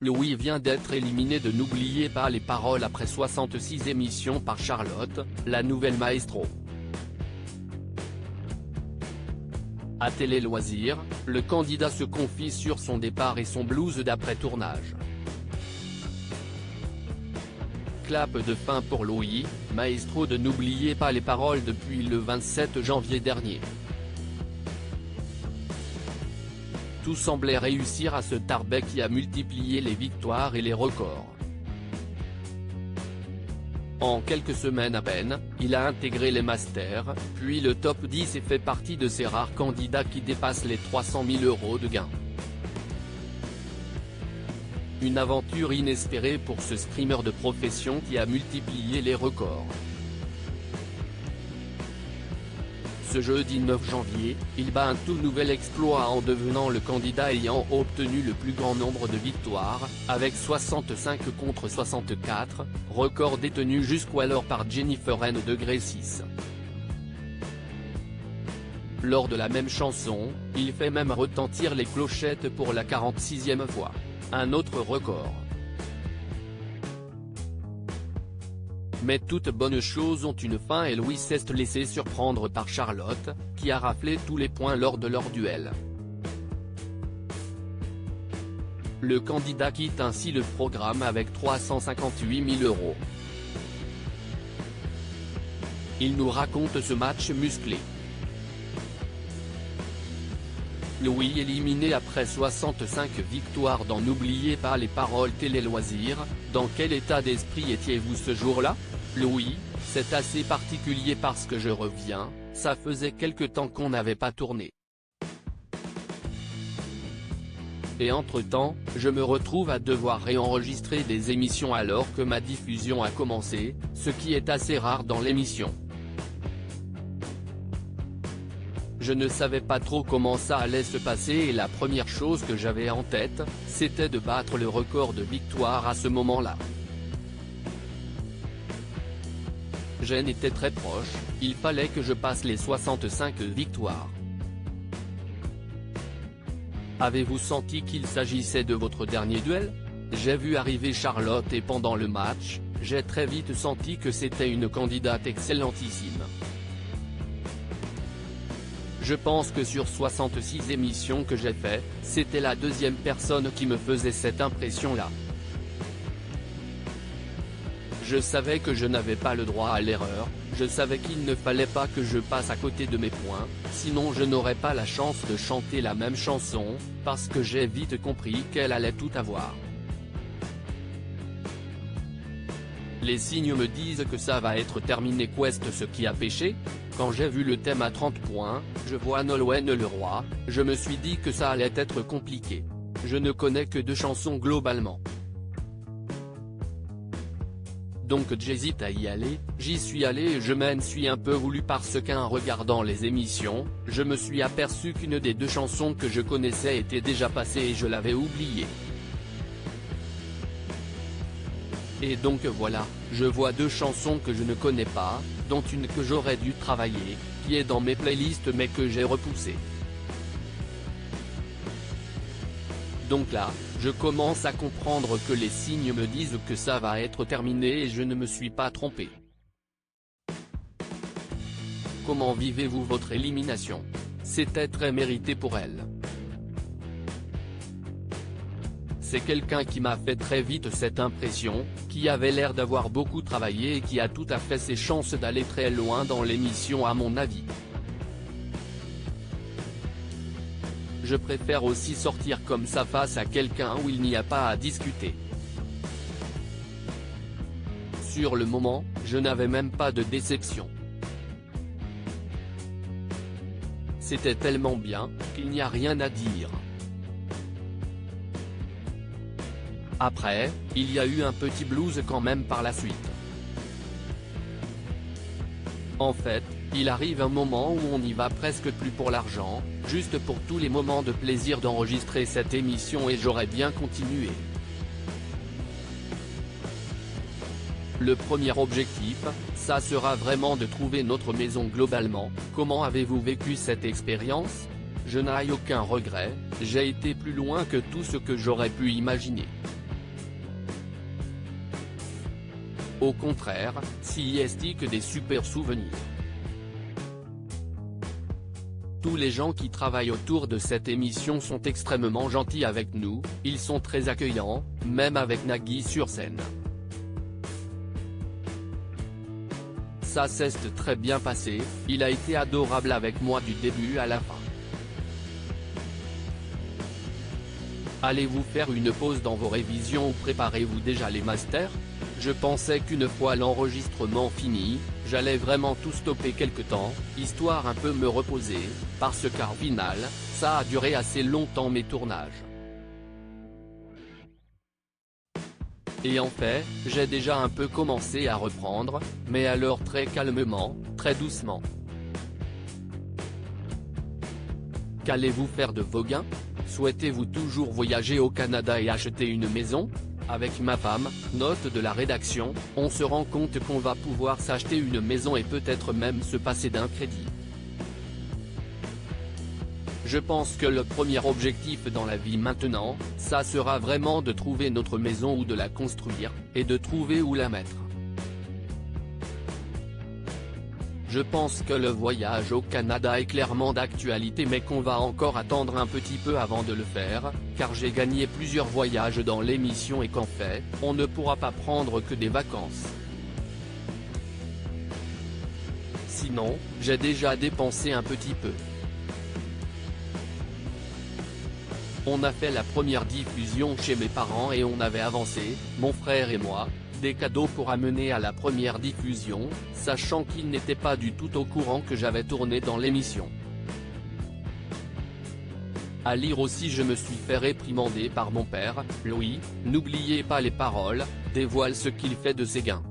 Louis vient d'être éliminé de N'oubliez pas les paroles après 66 émissions par Charlotte, la nouvelle maestro. À Télé Loisirs, le candidat se confie sur son départ et son blues d'après-tournage. Clap de fin pour Louis, maestro de N'oubliez pas les paroles depuis le 27 janvier dernier. Tout semblait réussir à ce Tarbais qui a multiplié les victoires et les records. En quelques semaines à peine, il a intégré les Masters, puis le top 10 et fait partie de ces rares candidats qui dépassent les 300 000 € de gains. Une aventure inespérée pour ce streamer de profession qui a multiplié les records. Ce jeudi 9 janvier, il bat un tout nouvel exploit en devenant le candidat ayant obtenu le plus grand nombre de victoires, avec 65 contre 64, record détenu jusqu'alors par Jennifer N. Degré 6. Lors de la même chanson, il fait même retentir les clochettes pour la 46e fois. Un autre record. Mais toutes bonnes choses ont une fin et Louis s'est laissé surprendre par Charlotte, qui a raflé tous les points lors de leur duel. Le candidat quitte ainsi le programme avec 358 000 €. Il nous raconte ce match musclé. Louis éliminé après 65 victoires dans N'oubliez pas les paroles Télé Loisirs, dans quel état d'esprit étiez-vous ce jour-là? Louis, c'est assez particulier parce que je reviens, ça faisait quelque temps qu'on n'avait pas tourné. Et entre-temps, je me retrouve à devoir réenregistrer des émissions alors que ma diffusion a commencé, ce qui est assez rare dans l'émission. Je ne savais pas trop comment ça allait se passer et la première chose que j'avais en tête, c'était de battre le record de victoire à ce moment-là. J'en étais très proche, il fallait que je passe les 65 victoires. Avez-vous senti qu'il s'agissait de votre dernier duel? J'ai vu arriver Charlotte et pendant le match, j'ai très vite senti que c'était une candidate excellentissime. Je pense que sur 66 émissions que j'ai fait, c'était la deuxième personne qui me faisait cette impression-là. Je savais que je n'avais pas le droit à l'erreur, je savais qu'il ne fallait pas que je passe à côté de mes points, sinon je n'aurais pas la chance de chanter la même chanson, parce que j'ai vite compris qu'elle allait tout avoir. Les signes me disent que ça va être terminé. Qu'est-ce ce qui a pêché? Quand j'ai vu le thème à 30 points, je vois Nolwenn Leroy, je me suis dit que ça allait être compliqué. Je ne connais que 2 chansons globalement. Donc j'hésite à y aller, j'y suis allé et je m'en suis un peu voulu parce qu'en regardant les émissions, je me suis aperçu qu'une des 2 chansons que je connaissais était déjà passée et je l'avais oubliée. Et donc voilà, je vois 2 chansons que je ne connais pas, dont une que j'aurais dû travailler, qui est dans mes playlists mais que j'ai repoussée. Donc là, je commence à comprendre que les signes me disent que ça va être terminé et je ne me suis pas trompé. Comment vivez-vous votre élimination? C'était très mérité pour elle. C'est quelqu'un qui m'a fait très vite cette impression, qui avait l'air d'avoir beaucoup travaillé et qui a tout à fait ses chances d'aller très loin dans l'émission à mon avis. Je préfère aussi sortir comme ça face à quelqu'un où il n'y a pas à discuter. Sur le moment, je n'avais même pas de déception. C'était tellement bien, qu'il n'y a rien à dire. Après, il y a eu un petit blues quand même par la suite. En fait, il arrive un moment où on n'y va presque plus pour l'argent, juste pour tous les moments de plaisir d'enregistrer cette émission et j'aurais bien continué. Le premier objectif, ça sera vraiment de trouver notre maison globalement. Comment avez-vous vécu cette expérience? Je n'ai aucun regret, j'ai été plus loin que tout ce que j'aurais pu imaginer. Au contraire, si est que des super souvenirs. Tous les gens qui travaillent autour de cette émission sont extrêmement gentils avec nous, ils sont très accueillants, même avec Nagui sur scène. Ça s'est très bien passé, il a été adorable avec moi du début à la fin. Allez-vous faire une pause dans vos révisions ou préparez-vous déjà les masters? Je pensais qu'une fois l'enregistrement fini, j'allais vraiment tout stopper quelque temps, histoire un peu me reposer, parce qu'au final, ça a duré assez longtemps mes tournages. Et en fait, j'ai déjà un peu commencé à reprendre, mais alors très calmement, très doucement. Qu'allez-vous faire de vos gains? Souhaitez-vous toujours voyager au Canada et acheter une maison? Avec ma femme, note de la rédaction, on se rend compte qu'on va pouvoir s'acheter une maison et peut-être même se passer d'un crédit. Je pense que le premier objectif dans la vie maintenant, ça sera vraiment de trouver notre maison ou de la construire, et de trouver où la mettre. Je pense que le voyage au Canada est clairement d'actualité mais qu'on va encore attendre un petit peu avant de le faire, car j'ai gagné plusieurs voyages dans l'émission et qu'en fait, on ne pourra pas prendre que des vacances. Sinon, j'ai déjà dépensé un petit peu. On a fait la première diffusion chez mes parents et on avait avancé, mon frère et moi, des cadeaux pour amener à la première diffusion, sachant qu'ils n'étaient pas du tout au courant que j'avais tourné dans l'émission. À lire aussi je me suis fait réprimander par mon père, Louis, n'oubliez pas les paroles, dévoile ce qu'il fait de ses gains.